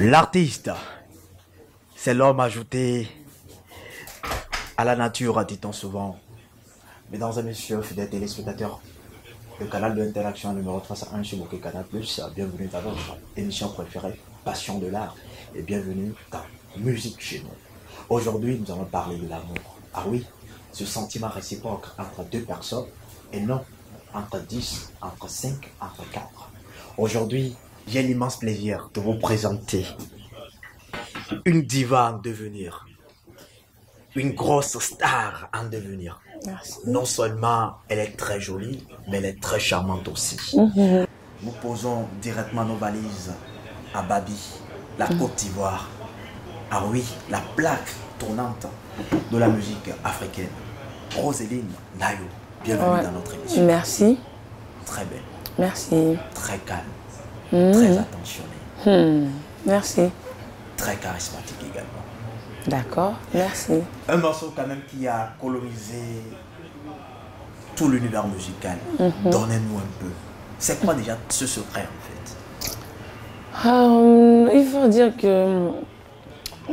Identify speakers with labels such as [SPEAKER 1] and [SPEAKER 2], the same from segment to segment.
[SPEAKER 1] L'artiste, c'est l'homme ajouté à la nature, dit-on souvent. Mesdames et messieurs, fidèles téléspectateurs, le canal de l'interaction numéro 301 sur Bokeh Canal+, bienvenue dans votre émission préférée, Passion de l'art, et bienvenue dans Musique chez nous. Aujourd'hui, nous allons parler de l'amour. Ah oui, ce sentiment réciproque entre deux personnes, et non entre 10, entre 5, entre 4. Aujourd'hui, j'ai l'immense plaisir de vous présenter une diva en devenir, une grosse star en devenir.
[SPEAKER 2] Merci.
[SPEAKER 1] Non seulement elle est très jolie, mais elle est très charmante aussi. Nous posons directement nos valises à Babi, la Côte d'Ivoire. Ah oui, la plaque tournante de la musique africaine. Roséline Nayo, bienvenue dans notre émission.
[SPEAKER 2] Merci.
[SPEAKER 1] Très belle.
[SPEAKER 2] Merci.
[SPEAKER 1] Très calme. Très attentionnée.
[SPEAKER 2] Merci.
[SPEAKER 1] Très charismatique également.
[SPEAKER 2] D'accord, merci.
[SPEAKER 1] Un morceau quand même qui a colonisé tout l'univers musical. Donnez-nous un peu. C'est quoi déjà ce secret en fait?
[SPEAKER 2] Il faut dire que,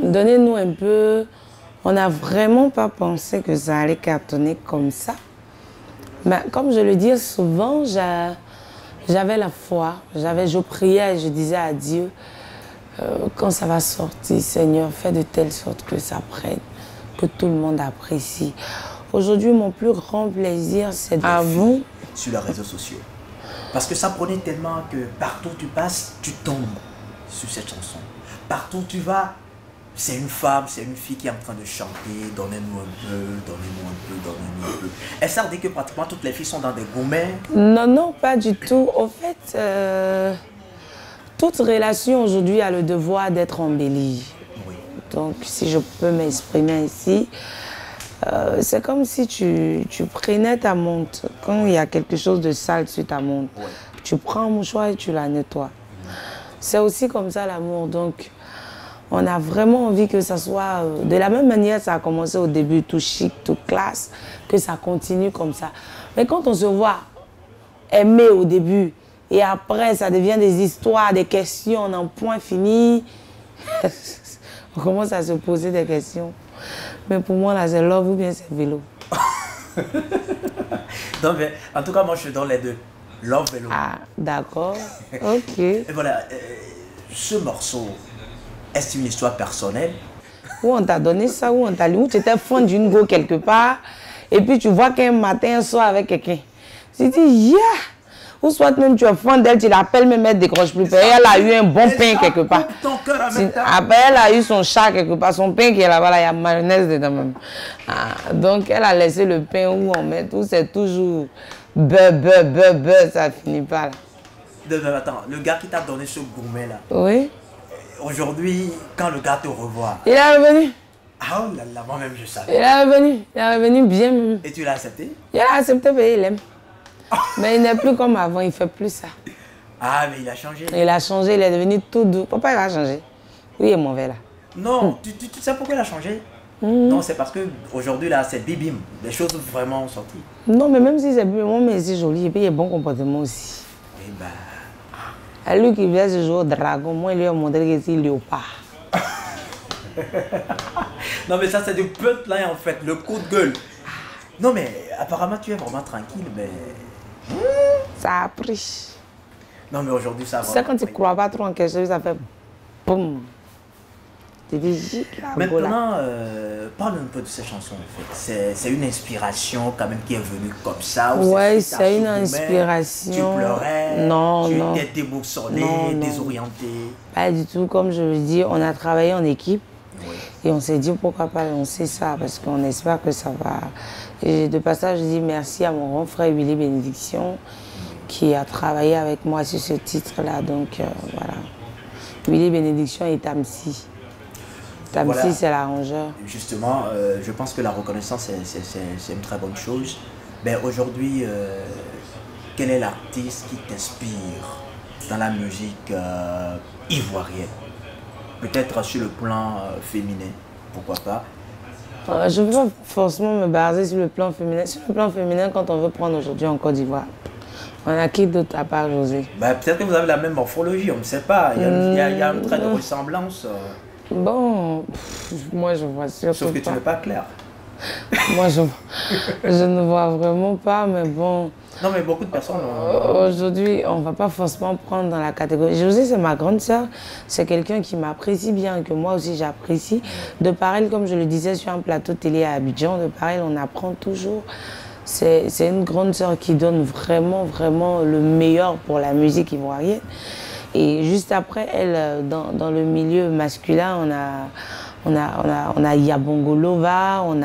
[SPEAKER 2] donnez-nous un peu, on n'a vraiment pas pensé que ça allait cartonner comme ça. Mais comme je le dis souvent, j'avais la foi, je priais et je disais à Dieu, quand ça va sortir, Seigneur, fais de telle sorte que ça prenne, que tout le monde apprécie. Aujourd'hui, mon plus grand plaisir, c'est vous.
[SPEAKER 1] Sur les réseaux sociaux. Parce que ça prenait tellement que partout où tu passes, tu tombes sur cette chanson. Partout où tu vas, c'est une femme, c'est une fille qui est en train de chanter, donnez-nous un peu, donnez-nous un peu, donnez-nous un peu. Et ça dit que pratiquement toutes les filles sont dans des gourmets.
[SPEAKER 2] Non, non, pas du tout. Au fait, toute relation aujourd'hui a le devoir d'être embellie.
[SPEAKER 1] Oui.
[SPEAKER 2] Donc, si je peux m'exprimer ici, c'est comme si tu prenais ta montre. Quand il y a quelque chose de sale sur ta montre,
[SPEAKER 1] Ouais.
[SPEAKER 2] tu prends un mouchoir et tu la nettoies. C'est aussi comme ça l'amour. Donc, on a vraiment envie que ça soit... de la même manière, ça a commencé au début, tout chic, tout classe, que ça continue comme ça. Mais quand on se voit aimer au début, et après, ça devient des histoires, des questions, on en point fini. On commence à se poser des questions. Mais pour moi, là, c'est love ou bien c'est vélo.
[SPEAKER 1] Donc, mais, en tout cas, moi, je suis dans les deux. Love vélo.
[SPEAKER 2] Ah, d'accord. Ok.
[SPEAKER 1] Et voilà, ce morceau, est-ce une histoire personnelle?
[SPEAKER 2] Où on t'a donné ça, où on t'a lu, où tu étais fan d'une go quelque part, et puis tu vois qu'un matin, un soir avec quelqu'un. Tu dis, yeah! Ou soit même tu es fan d'elle, tu l'appelles, même elle ne décroche plus. Elle a eu un bon pain quelque part. Après, elle a eu son chat quelque part, son pain qui est là-bas, là, il y a mayonnaise dedans même. Ah, donc, elle a laissé le pain où on met tout, c'est toujours beurre, ça finit pas là.
[SPEAKER 1] Attends, le gars qui t'a donné ce gourmet là,
[SPEAKER 2] Oui.
[SPEAKER 1] aujourd'hui, quand le gars te revoit,
[SPEAKER 2] Il est revenu.
[SPEAKER 1] ah oh là là, moi-même je savais.
[SPEAKER 2] Il est revenu bien même.
[SPEAKER 1] Et tu l'as accepté?
[SPEAKER 2] Il a accepté, mais il aime. Mais il n'est plus comme avant, il ne fait plus ça.
[SPEAKER 1] Ah, mais il a changé.
[SPEAKER 2] Il a changé, il est devenu tout doux. Papa, il a changé. Oui, il est mauvais là.
[SPEAKER 1] Non, tu sais pourquoi il a changé? Non, c'est parce qu'aujourd'hui là, c'est bibim. Les choses vraiment ont sorti.
[SPEAKER 2] Non, mais même si c'est plus bon, mais c'est joli. Et puis il a bon comportement aussi.
[SPEAKER 1] Et bah.
[SPEAKER 2] À lui qui vient ce jour au dragon, moi, il lui a montré que c'est léopard.
[SPEAKER 1] Non, mais ça, c'est du punchline en fait, le coup de gueule. Non, mais apparemment, tu es vraiment tranquille, mais.
[SPEAKER 2] Ça a pris.
[SPEAKER 1] Non, mais aujourd'hui, ça va.
[SPEAKER 2] C'est quand tu ne crois pas trop en quelque chose, ça fait boum. Tu dis,
[SPEAKER 1] maintenant, parle un peu de ces chansons en fait. C'est une inspiration quand même qui est venue comme ça.
[SPEAKER 2] Oui, c'est une inspiration.
[SPEAKER 1] Tu pleurais,
[SPEAKER 2] non,
[SPEAKER 1] tu étais déboussolé, désorienté.
[SPEAKER 2] Pas du tout, comme je le dis, on a travaillé en équipe.
[SPEAKER 1] Oui.
[SPEAKER 2] Et on s'est dit pourquoi pas lancer ça, parce qu'on espère que ça va. Et de passage, je dis merci à mon grand frère Willy Bénédiction qui a travaillé avec moi sur ce titre-là. Donc voilà. Willy Bénédiction et Tamsi. Tamsi, voilà. C'est l'arrangeur.
[SPEAKER 1] Justement, je pense que la reconnaissance, c'est une très bonne chose. Mais aujourd'hui, quel est l'artiste qui t'inspire dans la musique ivoirienne? Peut-être sur le plan féminin, pourquoi pas?
[SPEAKER 2] Je ne veux pas forcément me baser sur le plan féminin. Sur le plan féminin, quand on veut prendre aujourd'hui en Côte d'Ivoire, On a qui d'autre à part José?
[SPEAKER 1] Ben, peut-être que vous avez la même morphologie, on ne sait pas. Il y a un trait de ressemblance.
[SPEAKER 2] Bon, moi je vois surtout
[SPEAKER 1] Sauf que tu
[SPEAKER 2] pas.
[SPEAKER 1] n'es pas clair.
[SPEAKER 2] Moi je ne vois vraiment pas, mais bon.
[SPEAKER 1] Non, mais beaucoup de personnes
[SPEAKER 2] Aujourd'hui, on ne va pas forcément prendre dans la catégorie. José, c'est ma grande sœur. C'est quelqu'un qui m'apprécie bien, que moi aussi j'apprécie. De pareil, comme je le disais sur un plateau télé à Abidjan, de pareil, on apprend toujours. C'est une grande sœur qui donne vraiment, vraiment le meilleur pour la musique ivoirienne. Et juste après, elle, dans le milieu masculin, on a Yabongo Lova, on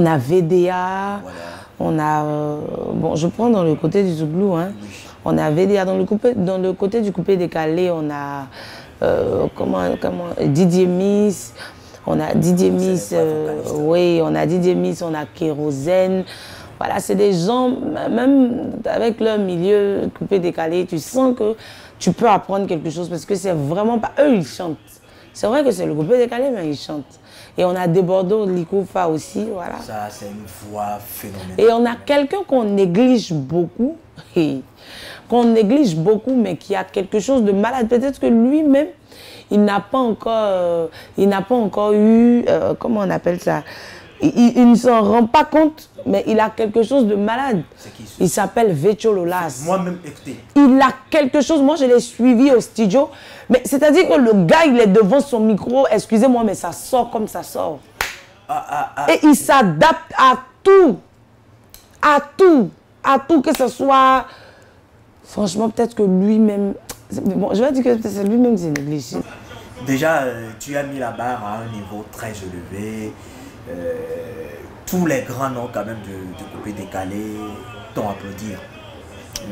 [SPEAKER 2] a VDA. Voilà. On a, bon, je prends dans le côté du Zouglou, hein. On a VDA, dans le côté du coupé décalé, on a Didier Miss, on a Didier Miss, oui, on a Didier Miss, on a Kérosène. Voilà, c'est des gens, même avec leur milieu coupé décalé, tu sens que tu peux apprendre quelque chose parce que c'est vraiment pas, eux ils chantent. C'est vrai que c'est le coupé décalé, mais ils chantent. Et on a des Bordeaux, Likoufa aussi, voilà.
[SPEAKER 1] Ça, c'est une voix phénoménale.
[SPEAKER 2] Et on a quelqu'un qu'on néglige beaucoup, mais qui a quelque chose de malade. Peut-être que lui-même, il n'a pas encore eu, comment on appelle ça? Il ne s'en rend pas compte, mais il a quelque chose de malade.
[SPEAKER 1] C'est qui ce?
[SPEAKER 2] Il s'appelle Vecho Lolas.
[SPEAKER 1] Moi-même, écoutez.
[SPEAKER 2] Il a quelque chose, moi je l'ai suivi au studio, mais c'est-à-dire que le gars, il est devant son micro, excusez-moi, mais ça sort comme ça sort. Et il s'adapte à tout, que ce soit... Franchement, peut-être que lui-même... Bon, je vais dire que c'est lui-même qui s'est négligé.
[SPEAKER 1] Déjà, tu as mis la barre à un niveau très élevé. Tous les grands noms quand même de coupé décalé t'ont applaudi.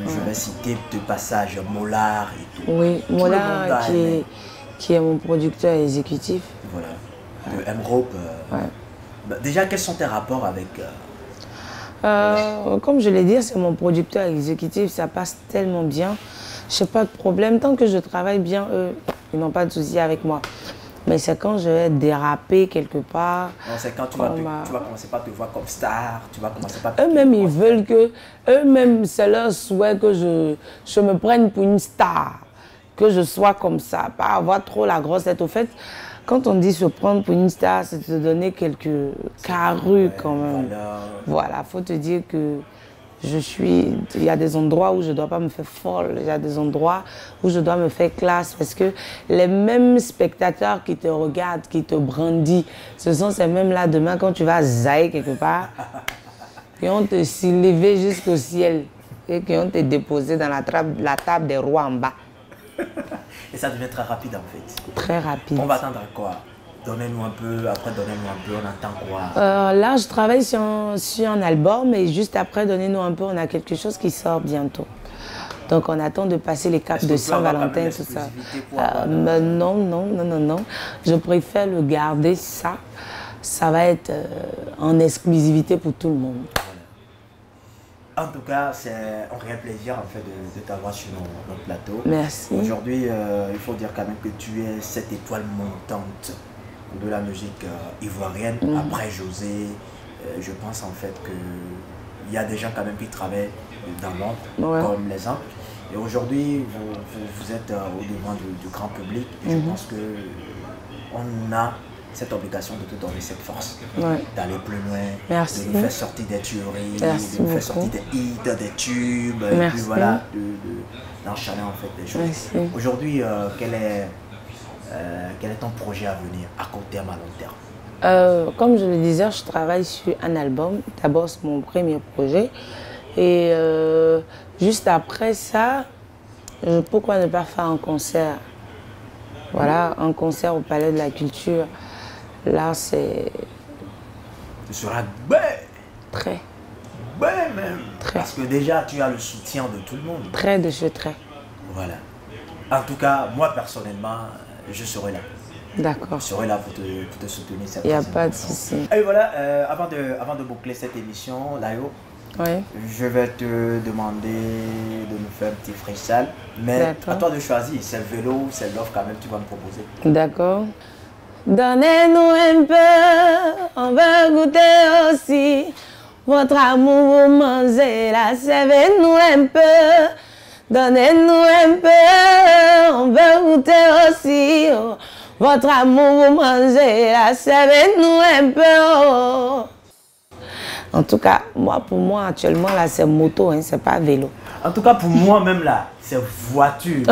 [SPEAKER 1] Je vais citer de passage Mollard et tout.
[SPEAKER 2] Oui, Mollard qui est mon producteur exécutif.
[SPEAKER 1] Voilà, de M-Rope.
[SPEAKER 2] Ouais.
[SPEAKER 1] Bah, déjà, quels sont tes rapports avec...
[SPEAKER 2] Comme je l'ai dit, c'est mon producteur exécutif, ça passe tellement bien. Je n'ai pas de problème, tant que je travaille bien, eux, ils n'ont pas de souci avec moi. Mais c'est quand je vais déraper quelque part.
[SPEAKER 1] Non, c'est quand tu vas commencer par te voir comme star, tu vas commencer par...
[SPEAKER 2] Eux-mêmes, ils veulent que... Eux-mêmes, c'est leur souhait que je me prenne pour une star. Que je sois comme ça, pas avoir trop la grosse tête. Au fait, quand on dit se prendre pour une star, c'est te donner quelques carrues quand même. Voilà, faut te dire que il y a des endroits où je ne dois pas me faire folle, il y a des endroits où je dois me faire classe parce que les mêmes spectateurs qui te regardent, qui te brandissent, ce sont ces mêmes-là demain quand tu vas zaïr quelque part, qui ont te soulevé jusqu'au ciel et qui ont te déposé dans la table des rois en bas.
[SPEAKER 1] Et ça devient très rapide en fait.
[SPEAKER 2] Très rapide.
[SPEAKER 1] On va attendre à quoi? Donnez-nous un peu, après donnez-nous un peu, on attend quoi?
[SPEAKER 2] Là, je travaille sur un album et juste après, donnez-nous un peu, on a quelque chose qui sort bientôt. Donc, on attend de passer les caps de Saint-Valentin, tout ça. Non. Je préfère le garder, ça. Ça va être en exclusivité pour tout le monde.
[SPEAKER 1] En tout cas, c'est un réel plaisir en fait de t'avoir sur notre plateau.
[SPEAKER 2] Merci.
[SPEAKER 1] Aujourd'hui, il faut dire quand même que tu es cette étoile montante de la musique ivoirienne. Après José, je pense en fait qu'il y a des gens quand même qui travaillent dans l'ombre, comme les autres. Et aujourd'hui, vous êtes au devant du grand public. Et je pense qu'on a cette obligation de te donner cette force, d'aller plus loin, de nous faire sortir des tueries, de nous faire sortir des hits, des tubes, et puis voilà, d'enchaîner en fait des choses. Aujourd'hui, quel est ton projet à venir, à court terme, à long terme?
[SPEAKER 2] Comme je le disais, je travaille sur un album. D'abord, c'est mon premier projet. Et juste après ça, pourquoi ne pas faire un concert? Voilà, un concert au Palais de la Culture. Là, c'est...
[SPEAKER 1] Ce sera bien.
[SPEAKER 2] Très.
[SPEAKER 1] Bien même. Très. Parce que déjà, tu as le soutien de tout le monde.
[SPEAKER 2] Très de chez très.
[SPEAKER 1] Voilà. En tout cas, moi, personnellement, je serai là.
[SPEAKER 2] D'accord.
[SPEAKER 1] Je serai là pour te soutenir.
[SPEAKER 2] Il n'y a pas de souci.
[SPEAKER 1] Et voilà, avant de boucler cette émission, Layo, je vais te demander de nous faire un petit freestyle. Mais à toi de choisir. C'est le vélo, c'est l'offre quand même, tu vas me proposer.
[SPEAKER 2] D'accord. Donnez-nous un peu, on va goûter aussi. Votre amour, vous mangez là, servez-nous un peu. Donnez-nous un peu, on veut goûter aussi. Oh. Votre amour, vous mangez là, servez-nous un peu. Oh. En tout cas, pour moi, actuellement, là, c'est moto, hein, c'est pas vélo.
[SPEAKER 1] En tout cas, pour moi-même, là, c'est voiture.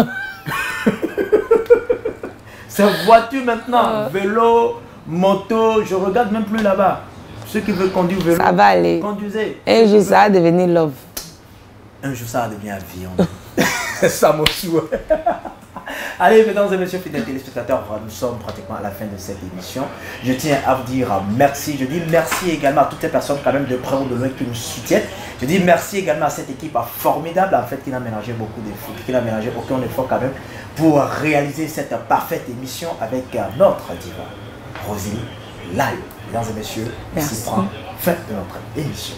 [SPEAKER 1] C'est voiture maintenant. Vélo, moto, je regarde même plus là-bas. Ceux qui veulent conduire vélo,
[SPEAKER 2] ça va aller.
[SPEAKER 1] Conduisez.
[SPEAKER 2] Un jour, ça va devenir love.
[SPEAKER 1] Un jour, ça va devenir avion. Ça me souhaite. Allez, mesdames et messieurs, fidèles téléspectateurs, nous sommes pratiquement à la fin de cette émission. Je tiens à vous dire merci. Je dis merci également à toutes ces personnes quand même de près ou de loin qui nous soutiennent. Je dis merci également à cette équipe formidable en fait qui n'a ménagé beaucoup d'efforts, qui n'a ménagé aucun effort quand même pour réaliser cette parfaite émission avec notre diva, Rosie Live. Mesdames et messieurs, ici prend fin de notre émission.